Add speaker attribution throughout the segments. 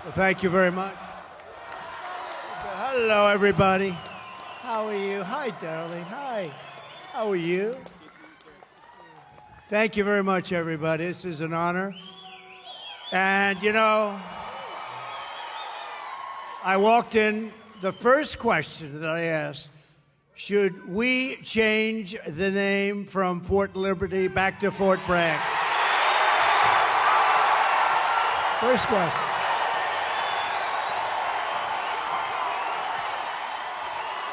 Speaker 1: Well, thank you very much. Hello, everybody. How are you? Hi, darling. Hi. How are you? Thank you very much, everybody. This is an honor. And, you know, I walked in, the first question that I asked, should we change the name from Fort Liberty back to Fort Bragg? First question.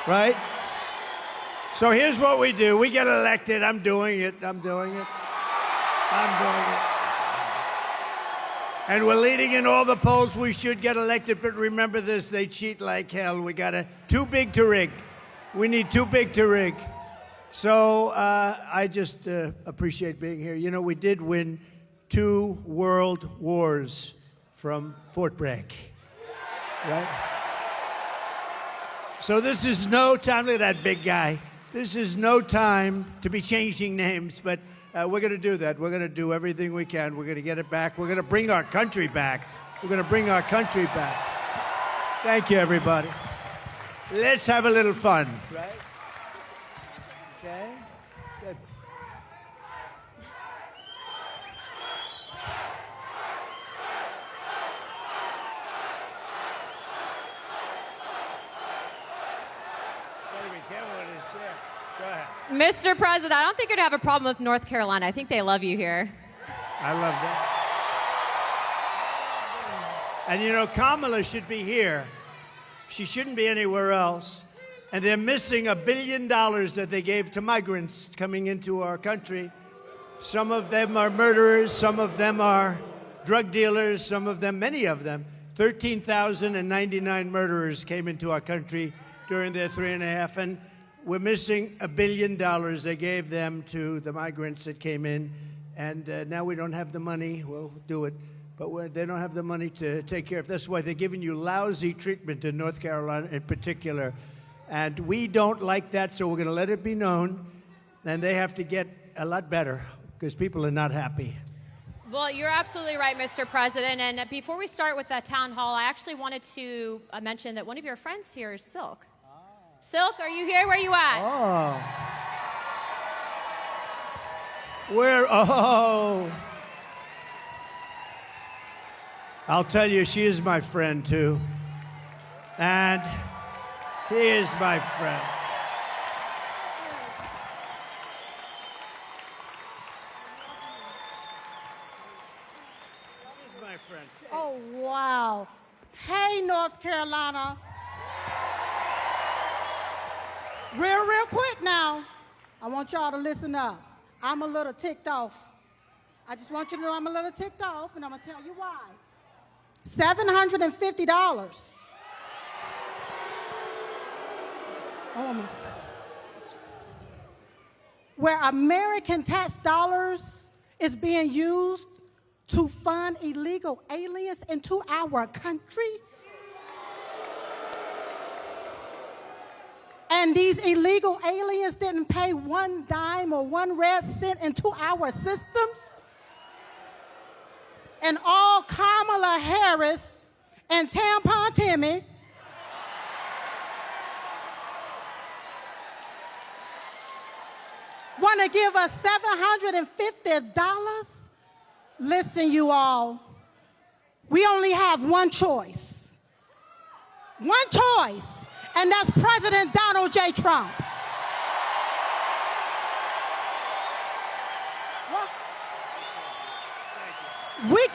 Speaker 1: Right? So here's what we do. We get elected. I'm doing it. And we're leading in all the polls. We should get elected, but remember this, they cheat like hell. We got too big to rig. We need too big to rig. So I just appreciate being here. You know, we did win 2 world wars from Fort Bragg, right? So this is no time, look at that big guy. This is no time to be changing names, but we're going to do that. We're going to do everything we can. We're going to get it back. We're going to bring our country back. We're going to bring our country back. Thank you, everybody. Let's have a little fun, right? Okay? Good. Go ahead.
Speaker 2: Mr. President, I don't think you're going to have a problem with North Carolina. I think they love you here.
Speaker 1: I love that. And you know, Kamala should be here. She shouldn't be anywhere else. And they're missing $1 billion that they gave to migrants coming into our country. Some of them are murderers, some of them are drug dealers, some of them, many of them. 13,099 murderers came into our country during their 3.5, and we're missing $1 billion they gave them to the migrants that came in, and now we don't have the money. We'll do it, but they don't have the money to take care of. That's why they're giving you lousy treatment in North Carolina in particular, and we don't like that, so we're going to let it be known, and they have to get a lot better because people are not happy.
Speaker 2: Well, you're absolutely right, Mr. President. And before we start with that town hall, I actually wanted to mention that one of your friends here is Silk. Silk, are you here? Where are you at?
Speaker 1: Oh. Where? Oh. I'll tell you, she is my friend, too. And she is my friend. She's my friend.
Speaker 3: Oh, wow. Hey, North Carolina. Real quick now, I want y'all to listen up. I'm a little ticked off. I just want you to know I'm a little ticked off, and I'm going to tell you why. $750. Oh, my. Where American tax dollars is being used to fund illegal aliens into our country. And these illegal aliens didn't pay one dime or one red cent into our systems. And all Kamala Harris and Tampon Timmy want to give us $750? Listen, you all, we only have one choice. One choice. And that's President Donald J. Trump. We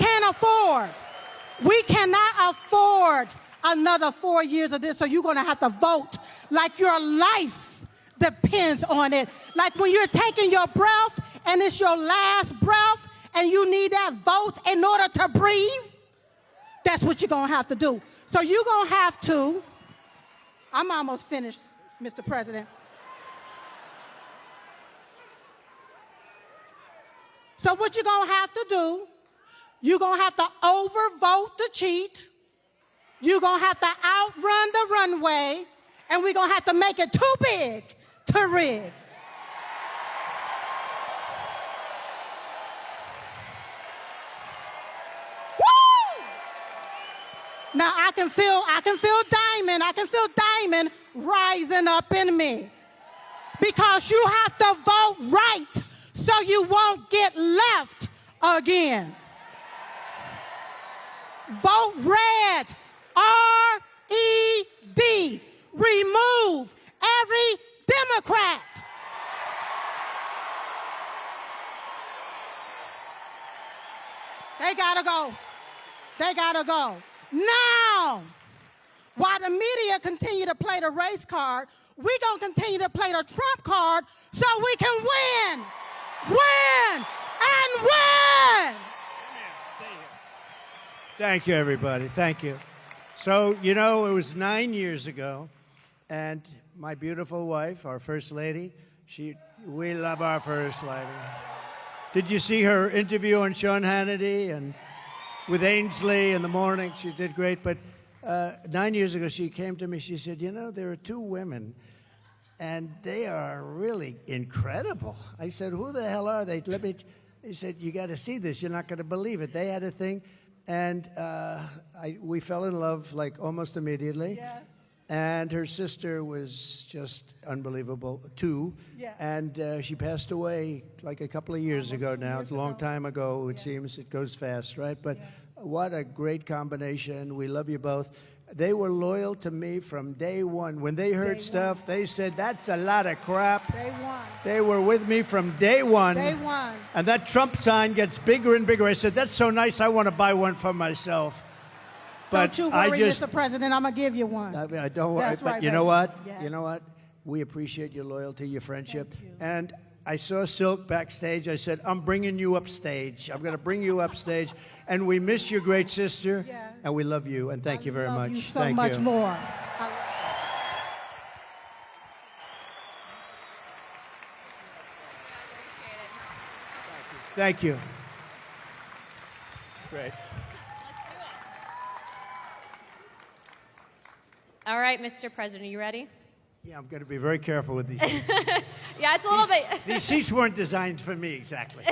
Speaker 3: cannot afford another 4 years of this, so you're going to have to vote like your life depends on it. Like when you're taking your breath and it's your last breath and you need that vote in order to breathe, that's what you're going to have to do. So you're going to have to, I'm almost finished, Mr. President. So what you're going to have to do, you're going to have to overvote the cheat. You're going to have to outrun the runway. And we're going to have to make it too big to rig. Woo! Now I can feel Diamond rising up in me. Because you have to vote right so you won't get left again. Vote red, R-E-D. Remove every Democrat. They gotta go. They gotta go. Now, while the media continue to play the race card, we gonna continue to play the Trump card so we can win, win, and win.
Speaker 1: Thank you, everybody. Thank you. So, you know, it was 9 years ago, and my beautiful wife, our First Lady, we love our First Lady. Did you see her interview on Sean Hannity and with Ainsley in the morning? She did great. But 9 years ago, she came to me. She said, you know, there are two women, and they are really incredible. I said, who the hell are they? He said, you got to see this. You're not going to believe it. They had a thing, and we fell in love like almost immediately.
Speaker 3: Yes.
Speaker 1: And her sister was just unbelievable, too.
Speaker 3: Yes.
Speaker 1: And she passed away like a couple of years ago now. It's a long time ago, it seems. It goes fast, right? But what a great combination. We love you both. They were loyal to me from day one. When they heard stuff, they said, that's a lot of crap.
Speaker 3: Day one.
Speaker 1: They were with me from day one.
Speaker 3: Day one.
Speaker 1: And that Trump sign gets bigger and bigger. I said, that's so nice, I want to buy one for myself. But
Speaker 3: don't you worry, Mr. President, I'm going to give you one.
Speaker 1: I don't worry.
Speaker 3: That's
Speaker 1: But
Speaker 3: right,
Speaker 1: you know
Speaker 3: baby.
Speaker 1: what?
Speaker 3: Yes.
Speaker 1: You know what? We appreciate your loyalty, your friendship.
Speaker 3: Thank you.
Speaker 1: And I saw Silk backstage. I said, I'm bringing you upstage. I'm going to bring you upstage. And we miss your great sister.
Speaker 3: Yes.
Speaker 1: And we love you. And thank you very much.
Speaker 3: I love you so
Speaker 1: thank
Speaker 3: much
Speaker 1: you.
Speaker 3: more.
Speaker 1: Thank you. Great.
Speaker 2: All right, Mr. President, are you ready?
Speaker 1: Yeah, I'm going to be very careful with these seats.
Speaker 2: Yeah, it's a little bit.
Speaker 1: These seats weren't designed for me, exactly.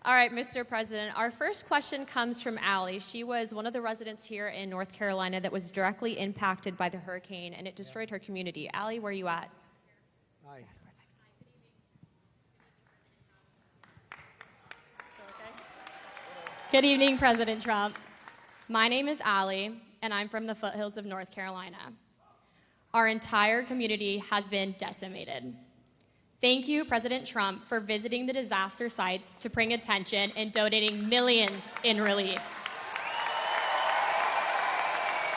Speaker 2: All right, Mr. President, our first question comes from Allie. She was one of the residents here in North Carolina that was directly impacted by the hurricane, and it destroyed her community. Allie, where are you at?
Speaker 1: Hi.
Speaker 2: Good evening, President Trump. My name is Allie, and I'm from the foothills of North Carolina. Our entire community has been decimated. Thank you, President Trump, for visiting the disaster sites to bring attention and donating millions in relief.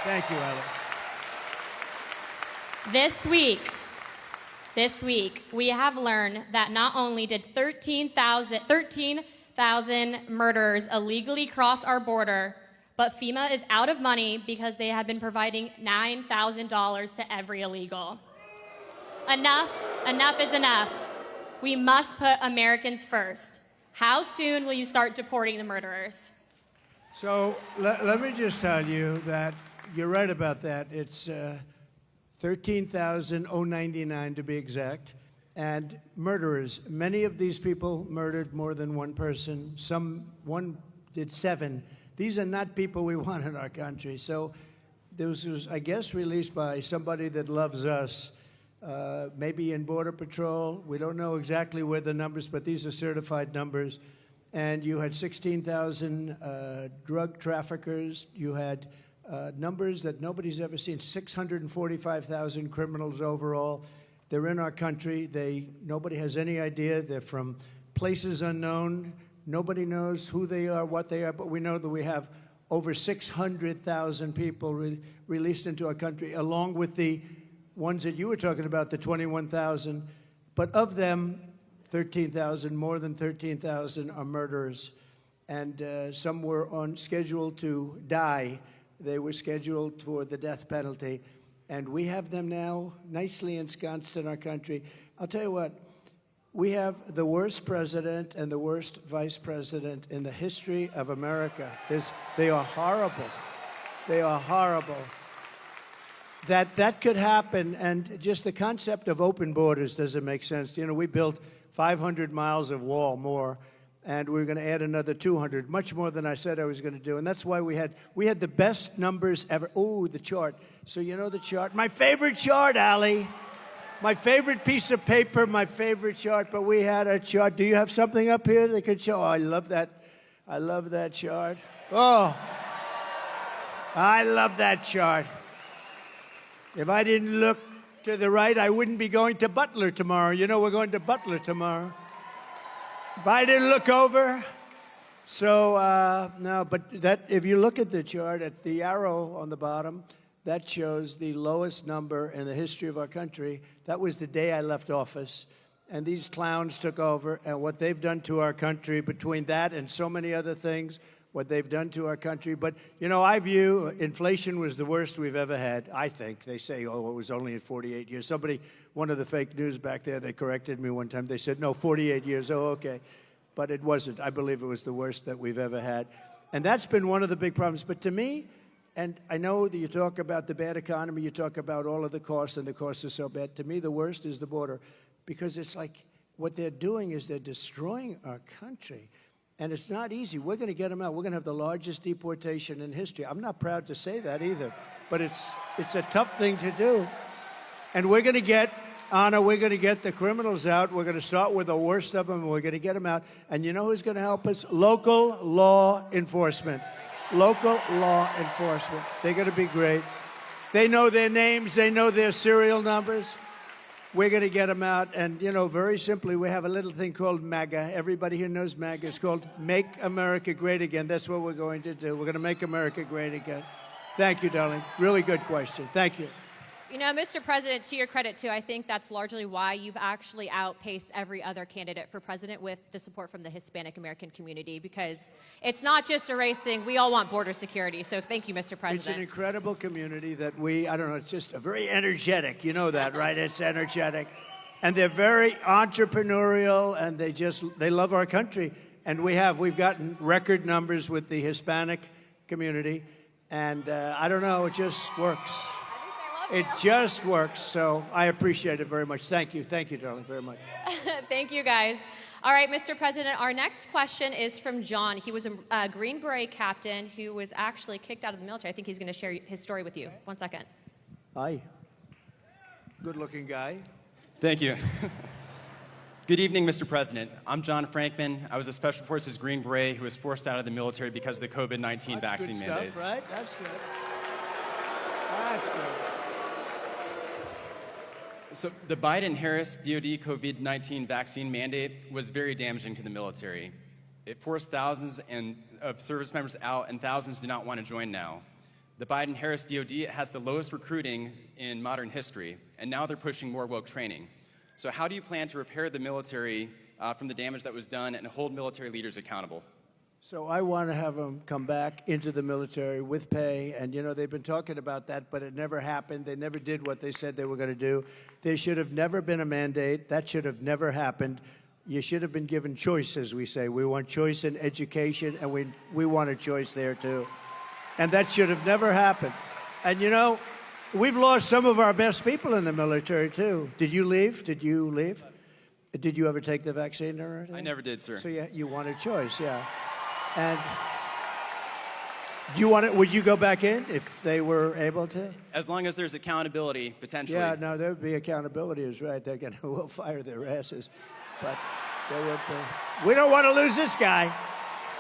Speaker 1: Thank you, Allie.
Speaker 2: This week, we have learned that not only did 13,000 murderers illegally cross our border, but FEMA is out of money because they have been providing $9,000 to every illegal. Enough is enough. We must put Americans first. How soon will you start deporting the murderers?
Speaker 1: So let me just tell you that you're right about that. It's 13,099 to be exact. And murderers, many of these people murdered more than one person. One did 7. These are not people we want in our country. So this was, I guess, released by somebody that loves us, maybe in Border Patrol. We don't know exactly where the numbers, but these are certified numbers. And you had 16,000 drug traffickers. You had numbers that nobody's ever seen, 645,000 criminals overall. They're in our country. Nobody has any idea. They're from places unknown. Nobody knows who they are, what they are, but we know that we have over 600,000 people released into our country, along with the ones that you were talking about, the 21,000. But of them, 13,000, more than 13,000 are murderers. And some were on schedule to die. They were scheduled for the death penalty. And we have them now nicely ensconced in our country. I'll tell you what, we have the worst president and the worst vice president in the history of America. They are horrible. They are horrible. That could happen, and just the concept of open borders doesn't make sense. You know, we built 500 miles of wall more, and we were going to add another 200, much more than I said I was going to do. And that's why we had the best numbers ever. Oh, the chart. So you know the chart? My favorite chart, Allie. My favorite piece of paper, my favorite chart. But we had a chart. Do you have something up here they could show? Oh, I love that. I love that chart. Oh, I love that chart. If I didn't look to the right, I wouldn't be going to Butler tomorrow. You know, we're going to Butler tomorrow. If I didn't look over. So, no, but that, if you look at the chart, at the arrow on the bottom, that shows the lowest number in the history of our country. That was the day I left office. And these clowns took over. And what they've done to our country, between that and so many other things, what they've done to our country. But, you know, I view inflation was the worst we've ever had, I think. They say, oh, it was only in 48 years. Somebody, one of the fake news back there, they corrected me one time. They said, no, 48 years. Oh, okay. But it wasn't. I believe it was the worst that we've ever had. And that's been one of the big problems. But to me, and I know that you talk about the bad economy, you talk about all of the costs, and the costs are so bad. To me, the worst is the border, because it's like what they're doing is they're destroying our country. And it's not easy. We're going to get them out. We're going to have the largest deportation in history. I'm not proud to say that either, but it's a tough thing to do. And we're going to get, Anna, we're going to get the criminals out. We're going to start with the worst of them, and we're going to get them out. And you know who's going to help us? Local law enforcement. Local law enforcement. They're going to be great. They know their names. They know their serial numbers. We're going to get them out. And, you know, very simply, we have a little thing called MAGA. Everybody here knows MAGA. It's called Make America Great Again. That's what we're going to do. We're going to make America great again. Thank you, darling. Really good question. Thank you.
Speaker 2: You know, Mr. President, to your credit, too, I think that's largely why you've actually outpaced every other candidate for president with the support from the Hispanic American community, because it's not just erasing. We all want border security. So thank you, Mr. President.
Speaker 1: It's an incredible community that I don't know, it's just a very energetic. You know that, right? It's energetic. And they're very entrepreneurial, and they love our country. And we've gotten record numbers with the Hispanic community. And I don't know, it just works. It just works, so I appreciate it very much. Thank you, darling, very much.
Speaker 2: Thank you, guys. All right, Mr. President, our next question is from John. He was a Green Beret captain who was actually kicked out of the military. I think he's going to share his story with you. 1 second.
Speaker 1: Hi. Good-looking guy.
Speaker 4: Thank you. Good evening, Mr. President. I'm John Frankman. I was a Special Forces Green Beret who was forced out of the military because of the COVID-19 vaccine
Speaker 1: good
Speaker 4: mandate.
Speaker 1: Stuff, right? That's good. That's good.
Speaker 4: So the Biden-Harris DoD COVID-19 vaccine mandate was very damaging to the military. It forced thousands of service members out, and thousands do not want to join now. The Biden-Harris DoD has the lowest recruiting in modern history, and now they're pushing more woke training. So how do you plan to repair the military from the damage that was done and hold military leaders accountable?
Speaker 1: So I want to have them come back into the military with pay. And, you know, they've been talking about that, but it never happened. They never did what they said they were going to do. There should have never been a mandate. That should have never happened. You should have been given choice, as we say. We want choice in education, and we want a choice there, too. And that should have never happened. And, you know, we've lost some of our best people in the military, too. Did you leave? Did you leave? Did you ever take the vaccine or anything?
Speaker 4: I never did, sir.
Speaker 1: So you want a choice, yeah. And do you want it? Would you go back in if they were able to?
Speaker 4: As long as there's accountability, potentially.
Speaker 1: Yeah, no, there would be accountability, is right. We'll fire their asses, but there would be. We don't want to lose this guy.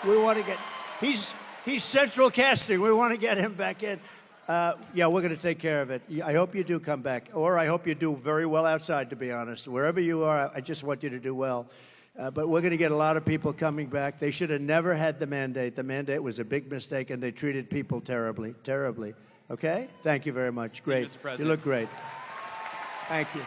Speaker 1: We want to get. He's central casting. We want to get him back in. Yeah, we're going to take care of it. I hope you do come back, or I hope you do very well outside. To be honest, wherever you are, I just want you to do well. But we're going to get a lot of people coming back. They should have never had the mandate. The mandate was a big mistake, and they treated people terribly, terribly. Okay? Thank you very much. Great.
Speaker 4: Mr. President.
Speaker 1: You look great. Thank you.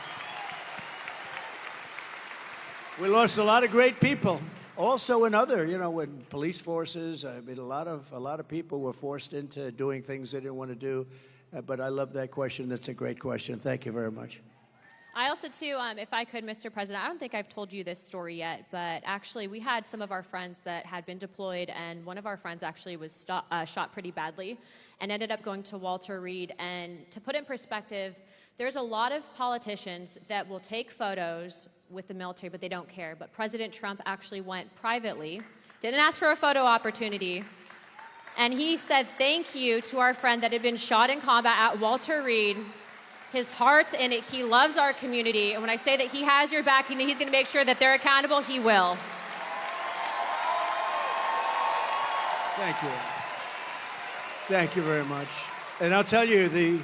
Speaker 1: We lost a lot of great people. Also in other, you know, in police forces. I mean, a lot of people were forced into doing things they didn't want to do. But I love that question. That's a great question. Thank you very much.
Speaker 2: I also, too, if I could, Mr. President, I don't think I've told you this story yet, but actually we had some of our friends that had been deployed, and one of our friends actually was shot pretty badly and ended up going to Walter Reed. And to put in perspective, There's a lot of politicians that will take photos with the military, but they don't care. But President Trump actually went privately, didn't ask for a photo opportunity, and he said thank you to our friend that had been shot in combat at Walter Reed. His heart's in it. He loves our community. And when I say that he has your back and he's going to make sure that they're accountable, he will.
Speaker 1: Thank you. Thank you very much. And I'll tell you,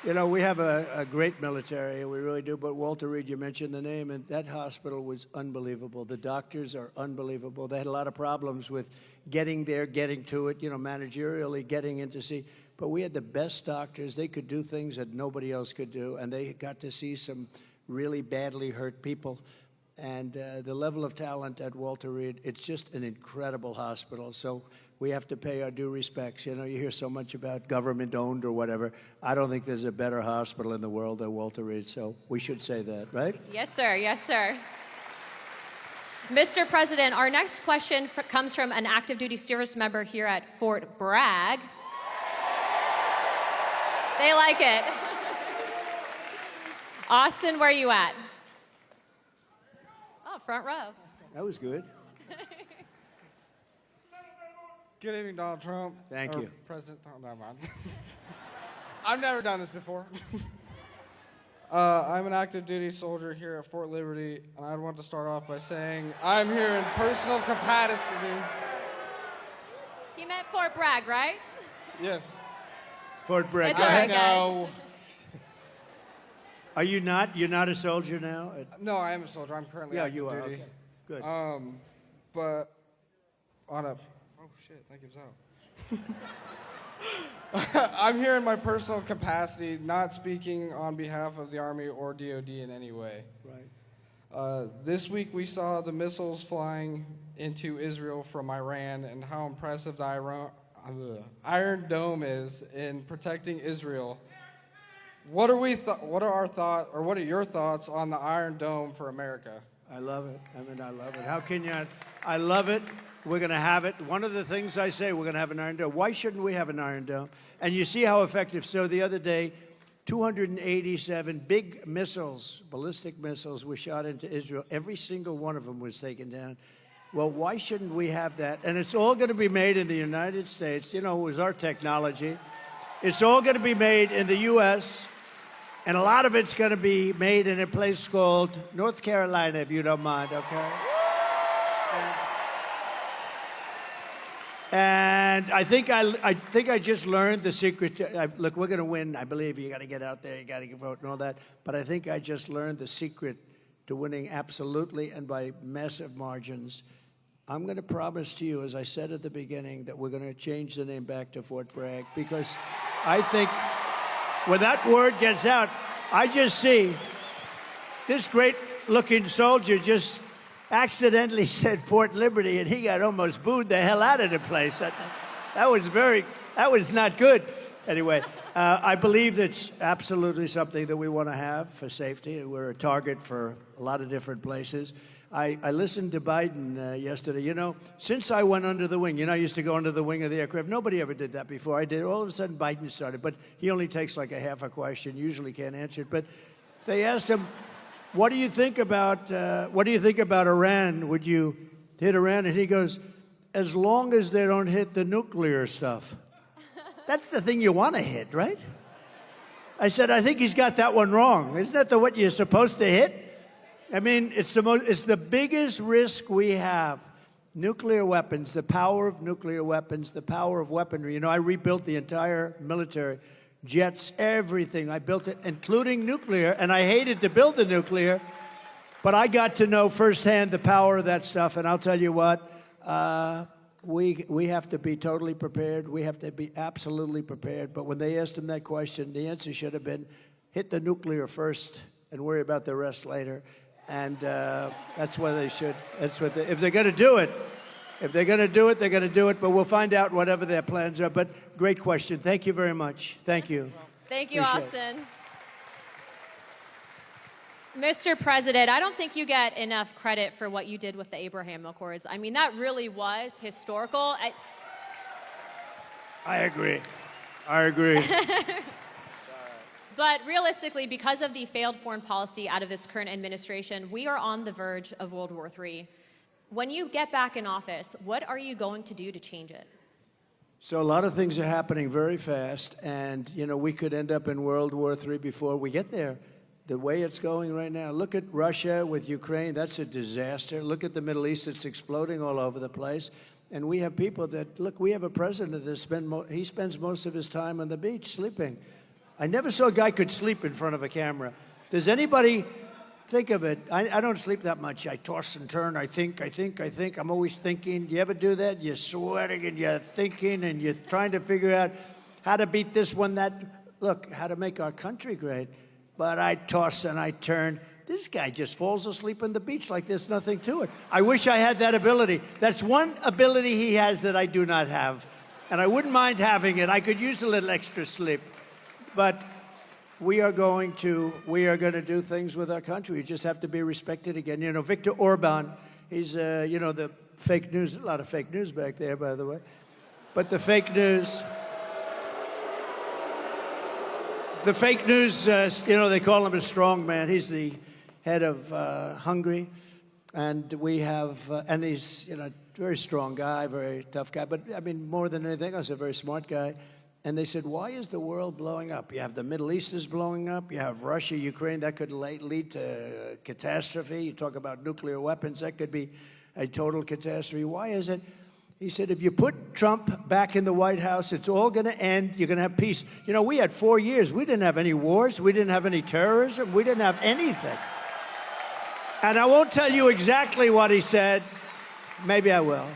Speaker 1: we have a great military, we really do, but Walter Reed, you mentioned the name, and that hospital was unbelievable. The doctors are unbelievable. They had a lot of problems with getting there, getting to it, managerially getting in to see. But we had the best doctors. They could do things that nobody else could do, and they got to see some really badly hurt people. And the level of talent at Walter Reed, it's just an incredible hospital. So we have to pay our due respects. You hear so much about government-owned or whatever. I don't think there's a better hospital in the world than Walter Reed, so we should say that, right?
Speaker 2: Yes, sir. Yes, sir. Mr. President, our next question comes from an active duty service member here at Fort Bragg. They like it. Austin, where are you at? Oh, front row.
Speaker 1: That was good.
Speaker 5: Good evening, Donald Trump.
Speaker 1: Thank you.
Speaker 5: President, never mind. I've never done this before. I'm an active duty soldier here at Fort Liberty, and I want to start off by saying I'm here in personal capacity.
Speaker 2: He meant Fort Bragg, right?
Speaker 5: Yes.
Speaker 1: Fort Bragg.
Speaker 2: It's all right, guys.
Speaker 5: No.
Speaker 1: Are you not? You're not a soldier now?
Speaker 5: No, I am a soldier. I'm currently active
Speaker 1: you are.
Speaker 5: duty.
Speaker 1: Okay. Good.
Speaker 5: But on a... Oh, shit, that gives out. I'm here in my personal capacity, not speaking on behalf of the Army or DOD in any way.
Speaker 1: Right.
Speaker 5: This week we saw the missiles flying into Israel from Iran and how impressive the Iron Dome is in protecting Israel. What are your thoughts on the Iron Dome for America?
Speaker 1: I love it. I love it. How can you? I love it. We're going to have it. One of the things I say, we're going to have an Iron Dome. Why shouldn't we have an Iron Dome? And you see how effective. So the other day, 287 big missiles, ballistic missiles, were shot into Israel. Every single one of them was taken down. Well, why shouldn't we have that? And it's all going to be made in the United States. It was our technology. It's all going to be made in the U.S., and a lot of it's going to be made in a place called North Carolina, if you don't mind, okay? And I think I just learned the secret. Look, we're going to win. I believe you got to get out there, you got to vote and all that. But I think I just learned the secret to winning absolutely and by massive margins. I'm going to promise to you, as I said at the beginning, that we're going to change the name back to Fort Bragg, because I think when that word gets out, I just see this great-looking soldier just accidentally said Fort Liberty, and he got almost booed the hell out of the place. That was not good. Anyway, I believe it's absolutely something that we want to have for safety. We're a target for a lot of different places. I listened to Biden yesterday. Since I went under the wing, I used to go under the wing of the aircraft. Nobody ever did that before. I did. All of a sudden, Biden started, but he only takes like a half a question. Usually can't answer it. But they asked him, "What do you think about Iran? Would you hit Iran?" And he goes, "As long as they don't hit the nuclear stuff." That's the thing you want to hit, right? I said, I think he's got that one wrong. Isn't that what you're supposed to hit? I mean, it's the biggest risk we have. Nuclear weapons, the power of nuclear weapons, the power of weaponry. I rebuilt the entire military, jets, everything. I built it, including nuclear, and I hated to build the nuclear, but I got to know firsthand the power of that stuff, and I'll tell you what, we have to be totally prepared. We have to be absolutely prepared. But when they asked him that question, the answer should have been, hit the nuclear first and worry about the rest later. And that's what they should. If they're going to do it, they're going to do it. But we'll find out whatever their plans are. But great question. Thank you very much. Thank you.
Speaker 2: Thank you, Austin. Mr. President, I don't think you get enough credit for what you did with the Abraham Accords. I mean, that really was historical.
Speaker 1: I agree.
Speaker 2: But realistically, because of the failed foreign policy out of this current administration, we are on the verge of World War III. When you get back in office, what are you going to do to change it?
Speaker 1: So a lot of things are happening very fast, and, you know, we could end up in World War III before we get there. The way it's going right now, look at Russia with Ukraine, that's a disaster. Look at the Middle East, it's exploding all over the place. And we have people that, look, we have a president that he spends most of his time on the beach sleeping. I never saw a guy could sleep in front of a camera. Does anybody think of it? I don't sleep that much. I toss and turn, I think. I'm always thinking. Do you ever do that? You're sweating and you're thinking and you're trying to figure out how to beat this one, that. Look, how to make our country great. But I toss and I turn. This guy just falls asleep on the beach like there's nothing to it. I wish I had that ability. That's one ability he has that I do not have. And I wouldn't mind having it. I could use a little extra sleep. But we are going to do things with our country. We just have to be respected again. You know, Viktor Orban, he's, you know, the fake news, a lot of fake news back there, by the way. But the fake news, you know, they call him a strong man. He's the head of Hungary. And we have, and he's, you know, very strong guy, very tough guy. But, I mean, more than anything else, a very smart guy. And they said, why is the world blowing up? You have the Middle East is blowing up. You have Russia, Ukraine. That could lead to catastrophe. You talk about nuclear weapons. That could be a total catastrophe. Why is it? He said, if you put Trump back in the White House, it's all going to end. You're going to have peace. You know, we had 4 years. We didn't have any wars. We didn't have any terrorism. We didn't have anything. And I won't tell you exactly what he said. Maybe I will.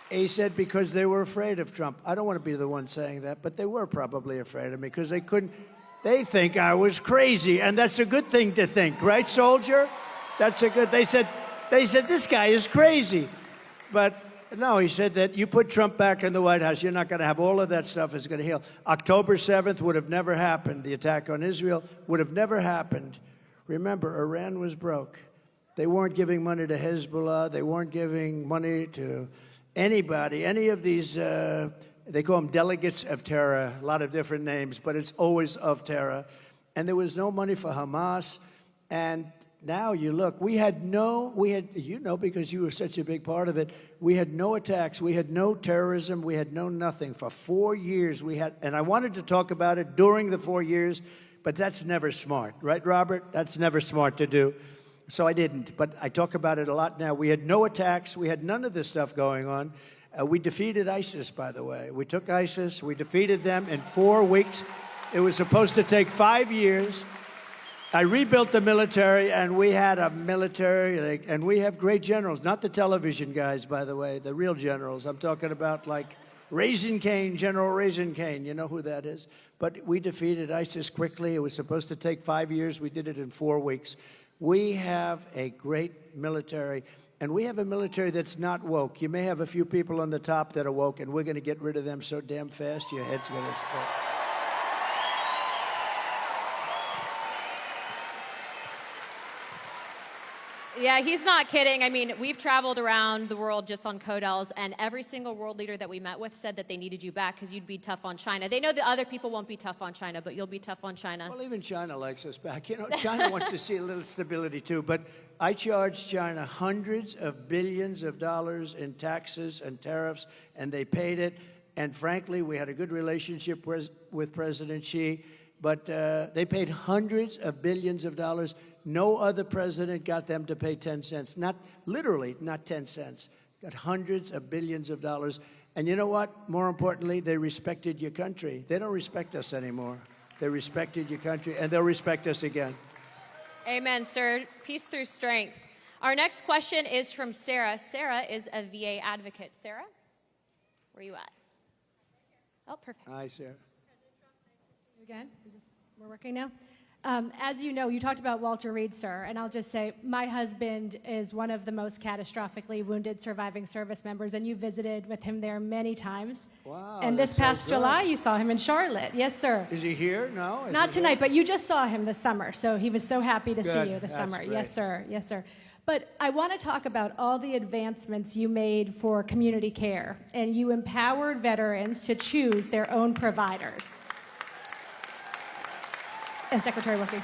Speaker 1: He said because they were afraid of Trump. I don't want to be the one saying that, but they were probably afraid of me because they think I was crazy. And that's a good thing to think, right, soldier? That's a good, they said, this guy is crazy. But no, he said that you put Trump back in the White House, you're not going to have all of that stuff is going to heal. October 7th would have never happened. The attack on Israel would have never happened. Remember, Iran was broke. They weren't giving money to Hezbollah. They weren't giving money to anybody, any of these, they call them delegates of terror, a lot of different names, but it's always of terror. And there was no money for Hamas. And now you look, you know, because you were such a big part of it, we had no attacks, we had no terrorism, we had no nothing. For 4 years we had, and I wanted to talk about it during the 4 years, but that's never smart, right, Robert? That's never smart to do. So I didn't, but I talk about it a lot now. We had no attacks. We had none of this stuff going on. We defeated ISIS, by the way. We took ISIS. We defeated them in 4 weeks. It was supposed to take 5 years. I rebuilt the military, and we had a military, and we have great generals, not the television guys, by the way, the real generals. I'm talking about, like, Raisin Cane, General Raisin Cane. You know who that is? But we defeated ISIS quickly. It was supposed to take 5 years. We did it in 4 weeks. We have a great military, and we have a military that's not woke. You may have a few people on the top that are woke, and we're going to get rid of them so damn fast, your head's going to explode.
Speaker 2: Yeah, he's not kidding. I mean, we've traveled around the world just on Codels, and every single world leader that we met with said that they needed you back because you'd be tough on China. They know that other people won't be tough on China, but you'll be tough on China.
Speaker 1: Well, even China likes us back. You know, China wants to see a little stability, too. But I charged China hundreds of billions of dollars in taxes and tariffs, and they paid it. And frankly, we had a good relationship with President Xi, but they paid hundreds of billions of dollars. No other president got them to pay 10 cents. Not literally, not 10 cents. Got hundreds of billions of dollars. And you know what? More importantly, they respected your country. They don't respect us anymore. They respected your country, and they'll respect us again.
Speaker 2: Amen, sir. Peace through strength. Our next question is from Sarah. Sarah is a VA advocate. Sarah, where are you at? Oh, perfect.
Speaker 1: Hi, Sarah.
Speaker 6: Again, we're working now. As you know, you talked about Walter Reed, sir, and I'll just say my husband is one of the most catastrophically wounded surviving service members, and you visited with him there many times.
Speaker 1: Wow.
Speaker 6: And this past July, you saw him in Charlotte. Yes, sir.
Speaker 1: Is he here? No?
Speaker 6: Not tonight, but you just saw him this summer, so he was so happy to see you this summer.
Speaker 1: Great.
Speaker 6: Yes, sir. Yes, sir. But I want to talk about all the advancements you made for community care, and you empowered veterans to choose their own providers. and Secretary Wilkie.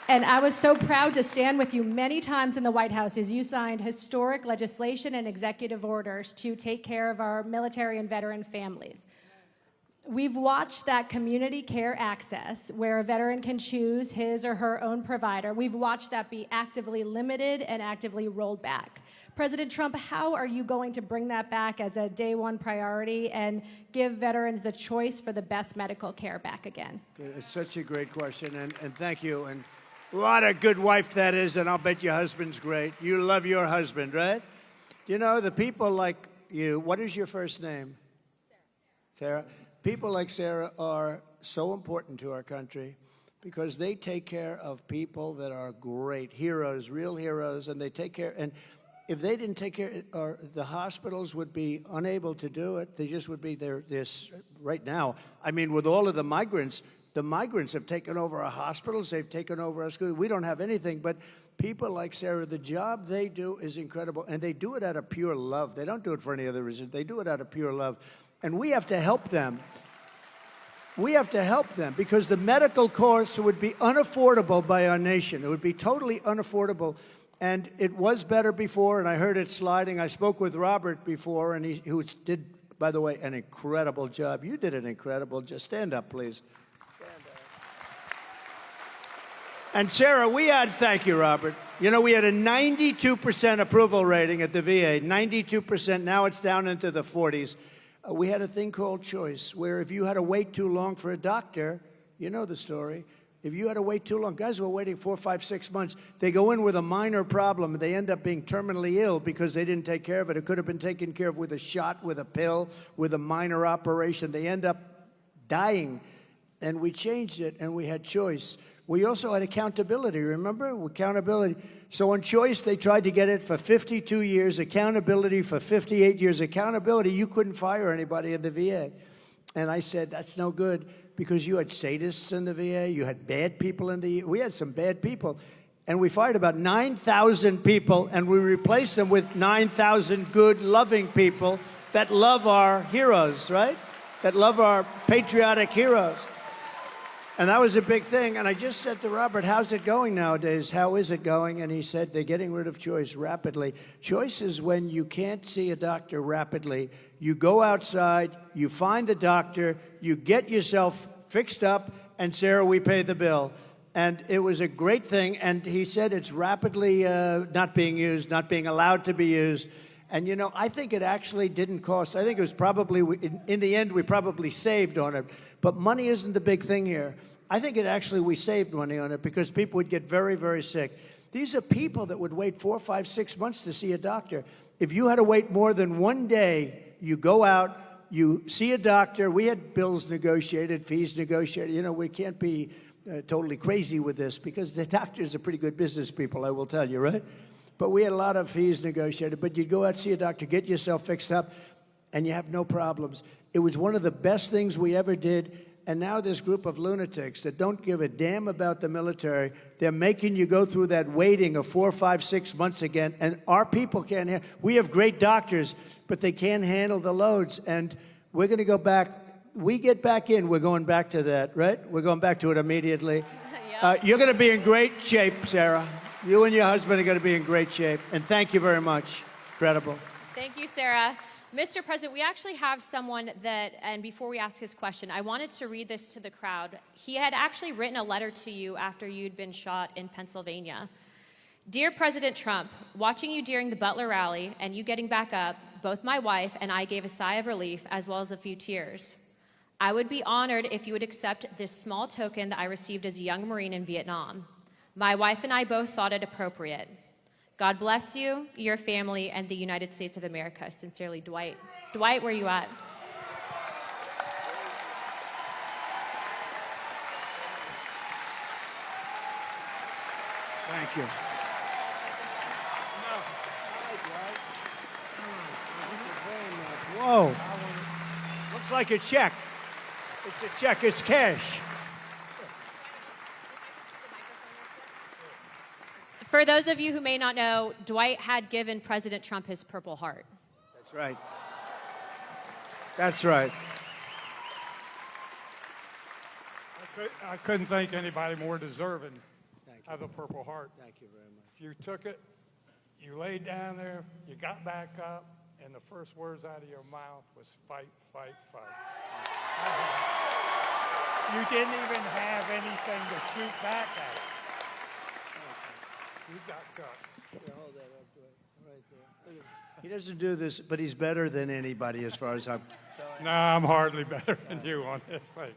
Speaker 6: And I was so proud to stand with you many times in the White House as you signed historic legislation and executive orders to take care of our military and veteran families. We've watched that community care access, where a veteran can choose his or her own provider. We've watched that be actively limited and actively rolled back. President Trump, how are you going to bring that back as a day one priority and give veterans the choice for the best medical care back again?
Speaker 1: It's such a great question, and thank you. And what a good wife that is, and I'll bet your husband's great. You love your husband, right? You know, the people like you, what is your first name? Sarah. People like Sarah are so important to our country because they take care of people that are great heroes, real heroes, and they take care. And if they didn't take care, or the hospitals would be unable to do it. They just would be there. Right now, I mean, with all of the migrants have taken over our hospitals. They've taken over our schools. We don't have anything, but people like Sarah, the job they do is incredible, and they do it out of pure love. They don't do it for any other reason. They do it out of pure love. And we have to help them. We have to help them because the medical costs would be unaffordable by our nation. It would be totally unaffordable. And it was better before, and I heard it sliding. I spoke with Robert before, and who did, by the way, an incredible job. You did an incredible job. Stand up, please. Stand up. And Sarah, thank you, Robert. You know, we had a 92% approval rating at the VA, 92%. Now it's down into the 40s. We had a thing called choice, where if you had to wait too long for a doctor, you know the story. If you had to wait too long, guys were waiting 4, 5, 6 months. They go in with a minor problem. They end up being terminally ill because they didn't take care of it. It could have been taken care of with a shot, with a pill, with a minor operation. They end up dying. And we changed it, and we had choice. We also had accountability, remember? Accountability. So on choice, they tried to get it for 52 years, accountability for 58 years. Accountability, you couldn't fire anybody in the VA. And I said, that's no good, because you had sadists in the VA, you had bad people in the, we had some bad people. And we fired about 9,000 people, and we replaced them with 9,000 good, loving people that love our heroes, right? That love our patriotic heroes. And that was a big thing. And I just said to Robert, how's it going nowadays? How is it going? And he said, they're getting rid of choice rapidly. Choice is when you can't see a doctor rapidly. You go outside, you find the doctor, you get yourself fixed up, and Sarah, we pay the bill. And it was a great thing. And he said it's rapidly not being used, not being allowed to be used. And, you know, I think it actually didn't cost. I think it was probably, in the end, we probably saved on it. But money isn't the big thing here. I think we saved money on it because people would get very, very sick. These are people that would wait 4, 5, 6 months to see a doctor. If you had to wait more than one day, you go out, you see a doctor. We had bills negotiated, fees negotiated. You know, we can't be totally crazy with this because the doctors are pretty good business people, I will tell you, right? But we had a lot of fees negotiated. But you'd go out, see a doctor, get yourself fixed up, and you have no problems. It was one of the best things we ever did. And now this group of lunatics that don't give a damn about the military, they're making you go through that waiting of 4, 5, 6 months again. And our people can't. We have great doctors, but they can't handle the loads. And we're going to go back. We get back in, we're going back to that, right? We're going back to it immediately. Yep. You're going to be in great shape, Sarah. You and your husband are going to be in great shape. And thank you very much. Incredible.
Speaker 2: Thank you, Sarah. Mr. President, we actually have someone that, and before we ask his question, I wanted to read this to the crowd. He had actually written a letter to you after you'd been shot in Pennsylvania. Dear President Trump, watching you during the Butler rally and you getting back up, both my wife and I gave a sigh of relief as well as a few tears. I would be honored if you would accept this small token that I received as a young Marine in Vietnam. My wife and I both thought it appropriate. God bless you, your family, and the United States of America. Sincerely, Dwight. Dwight, where are you at?
Speaker 1: Thank you. Whoa. Looks like a check. It's a check. It's cash.
Speaker 2: For those of you who may not know, Dwight had given President Trump his Purple Heart.
Speaker 1: That's right. That's right.
Speaker 7: I couldn't think anybody more deserving
Speaker 1: Thank you.
Speaker 7: of a Purple Heart.
Speaker 1: Thank you very much.
Speaker 7: You took it, you laid down there, you got back up, and the first words out of your mouth was fight, fight, fight. You didn't even have anything to shoot back at. You got guts.
Speaker 1: Here, hold that up to it. Right there. He doesn't do this, but he's better than anybody as far as I'm.
Speaker 7: No, I'm hardly better than you on this thing.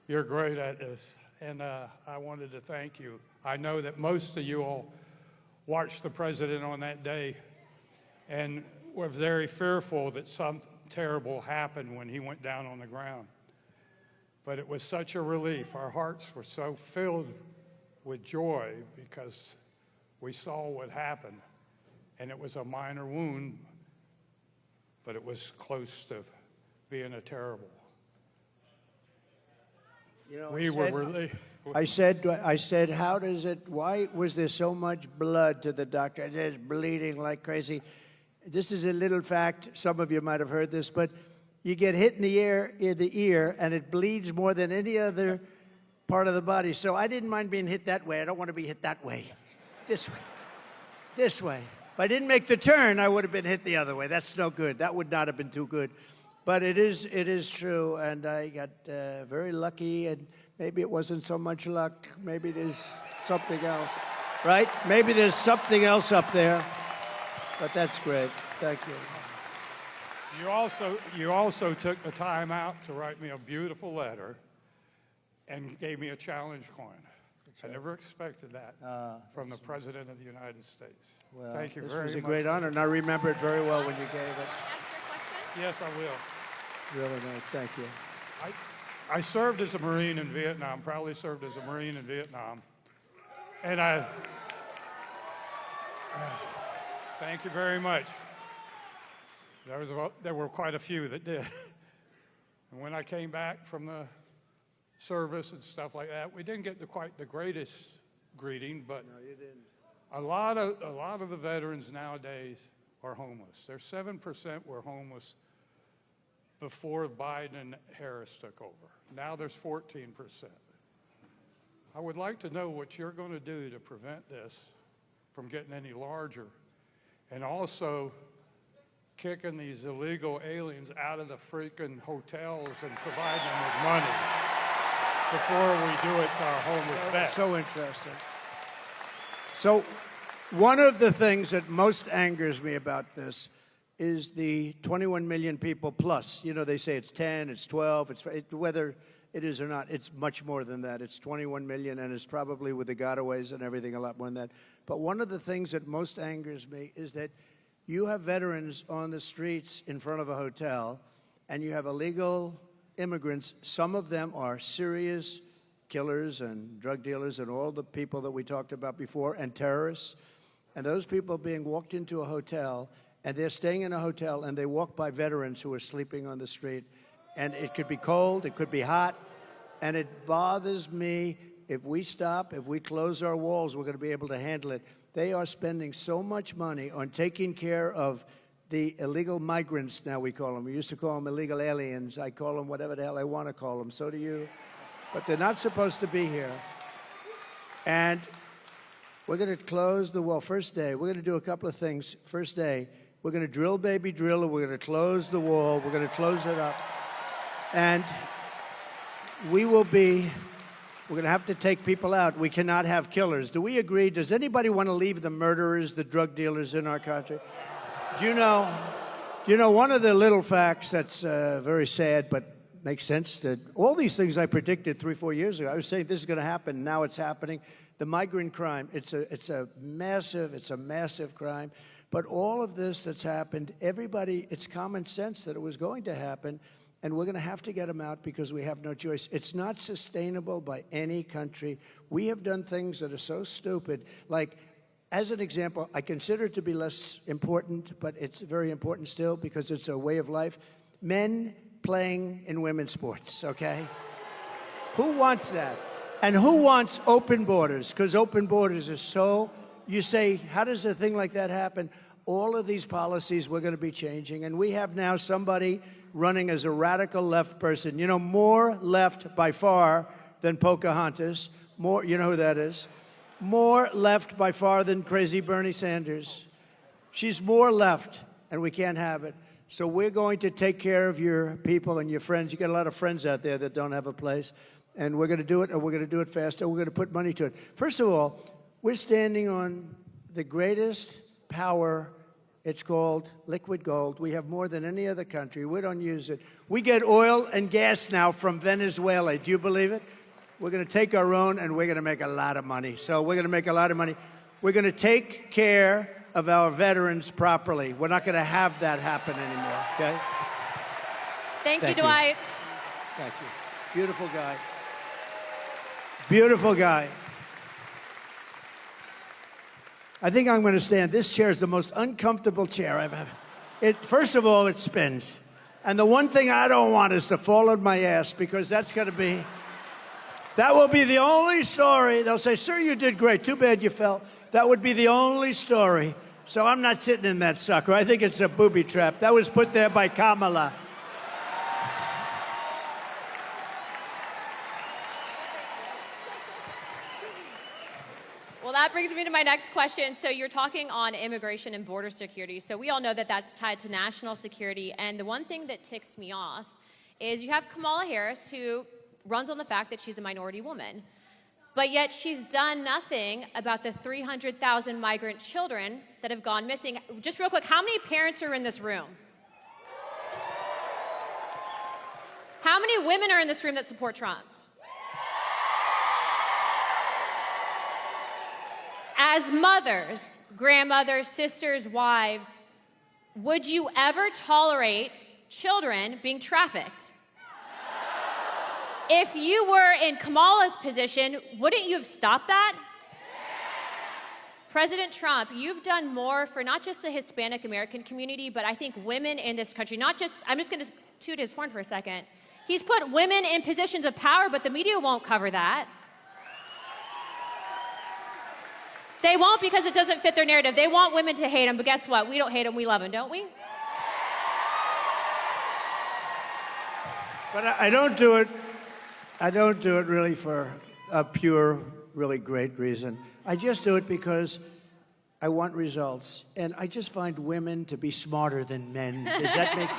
Speaker 7: You're great at this. And I wanted to thank you. I know that most of you all watched the president on that day and were very fearful that something terrible happened when he went down on the ground. But it was such a relief. Our hearts were so filled with joy because we saw what happened. And it was a minor wound, but it was close to being a terrible.
Speaker 1: You know,
Speaker 7: We were really.
Speaker 1: I said, how does it, why was there so much blood to the doctor? There's bleeding like crazy. This is a little fact. Some of you might have heard this, but you get hit in the ear, and it bleeds more than any other part of the body. So I didn't mind being hit that way. I don't want to be hit that way. This way. This way. If I didn't make the turn, I would have been hit the other way. That's no good. That would not have been too good. But it is true, and I got very lucky, and maybe it wasn't so much luck. Maybe there's something else, right? Maybe there's something else up there, but that's great. Thank you.
Speaker 7: You also took the time out to write me a beautiful letter and gave me a challenge coin. I never expected that from the President of the United States.
Speaker 1: Well,
Speaker 7: Thank you very much.
Speaker 1: This was a great honor, and I remember it very well when you gave it.
Speaker 7: Yes, I will.
Speaker 1: Really nice. Thank you.
Speaker 7: I served as a Marine in Vietnam, proudly served as a Marine in Vietnam. And thank you very much. There were quite a few that did. And when I came back from the service and stuff like that, we didn't get quite the greatest greeting, but
Speaker 1: No, you didn't.
Speaker 7: a lot of the veterans nowadays are homeless. There's 7% were homeless before Biden and Harris took over. Now there's 14%. I would like to know what you're going to do to prevent this from getting any larger, and also kicking these illegal aliens out of the freaking hotels and providing them with money before we do it to our homeless vets.
Speaker 1: So interesting. So one of the things that most angers me about this is the 21 million people plus. You know, they say it's 10, it's 12, whether it is or not, it's much more than that. It's 21 million, and it's probably with the gotaways and everything a lot more than that. But one of the things that most angers me is that you have veterans on the streets in front of a hotel, and you have illegal immigrants. Some of them are serious killers and drug dealers and all the people that we talked about before, and terrorists. And those people being walked into a hotel, and they're staying in a hotel, and they walk by veterans who are sleeping on the street. And it could be cold, it could be hot, and it bothers me. If we stop, if we close our walls, we're going to be able to handle it. They are spending so much money on taking care of the illegal migrants, now we call them. We used to call them illegal aliens. I call them whatever the hell I want to call them. So do you. But they're not supposed to be here. And we're going to close the wall. First day, we're going to do a couple of things. First day, we're going to drill, baby, drill, and we're going to close the wall. We're going to close it up. And we're going to have to take people out. We cannot have killers. Do we agree? Does anybody want to leave the murderers, the drug dealers in our country? Do you know one of the little facts that's very sad but makes sense? That all these things I predicted 3-4 years ago, I was saying this is going to happen. Now it's happening. The migrant crime, it's a massive crime. But all of this that's happened, everybody, it's common sense that it was going to happen. And we're going to have to get them out because we have no choice. It's not sustainable by any country. We have done things that are so stupid. Like, as an example, I consider it to be less important, but it's very important still because it's a way of life. Men playing in women's sports, okay? Who wants that? And who wants open borders? Because open borders are so, you say, how does a thing like that happen? All of these policies we're going to be changing. And we have now somebody running as a radical left person, more left by far than Pocahontas. More, you know who that is? More left by far than crazy Bernie Sanders. She's more left, and we can't have it. So we're going to take care of your people and your friends. You got a lot of friends out there that don't have a place. And we're going to do it, and we're going to do it fast, and we're going to put money to it. First of all, we're standing on the greatest power. It's called liquid gold. We have more than any other country. We don't use it. We get oil and gas now from Venezuela. Do you believe it? We're going to take our own, and we're going to make a lot of money. So we're going to make a lot of money. We're going to take care of our veterans properly. We're not going to have that happen anymore, okay?
Speaker 2: Thank you, Dwight.
Speaker 1: Thank you. Beautiful guy. Beautiful guy. I think I'm going to stand. This chair is the most uncomfortable chair I've ever. First of all, it spins. And the one thing I don't want is to fall on my ass, because that will be the only story. They'll say, sir, you did great. Too bad you fell. That would be the only story. So I'm not sitting in that sucker. I think it's a booby trap. That was put there by Kamala.
Speaker 2: Well, that brings me to my next question. So you're talking on immigration and border security. So we all know that that's tied to national security. And the one thing that ticks me off is you have Kamala Harris, who runs on the fact that she's a minority woman. But yet she's done nothing about the 300,000 migrant children that have gone missing. Just real quick, how many parents are in this room? How many women are in this room that support Trump? As mothers, grandmothers, sisters, wives, would you ever tolerate children being trafficked? If you were in Kamala's position, wouldn't you have stopped that? President Trump, you've done more for not just the Hispanic American community, but I think women in this country, not just, I'm just going to toot his horn for a second. He's put women in positions of power, but the media won't cover that. They won't, because it doesn't fit their narrative. They want women to hate them, but guess what? We don't hate them, we love them, don't we?
Speaker 1: But I don't do it. I don't do it really for a pure, really great reason. I just do it because I want results. And I just find women to be smarter than men. Does that make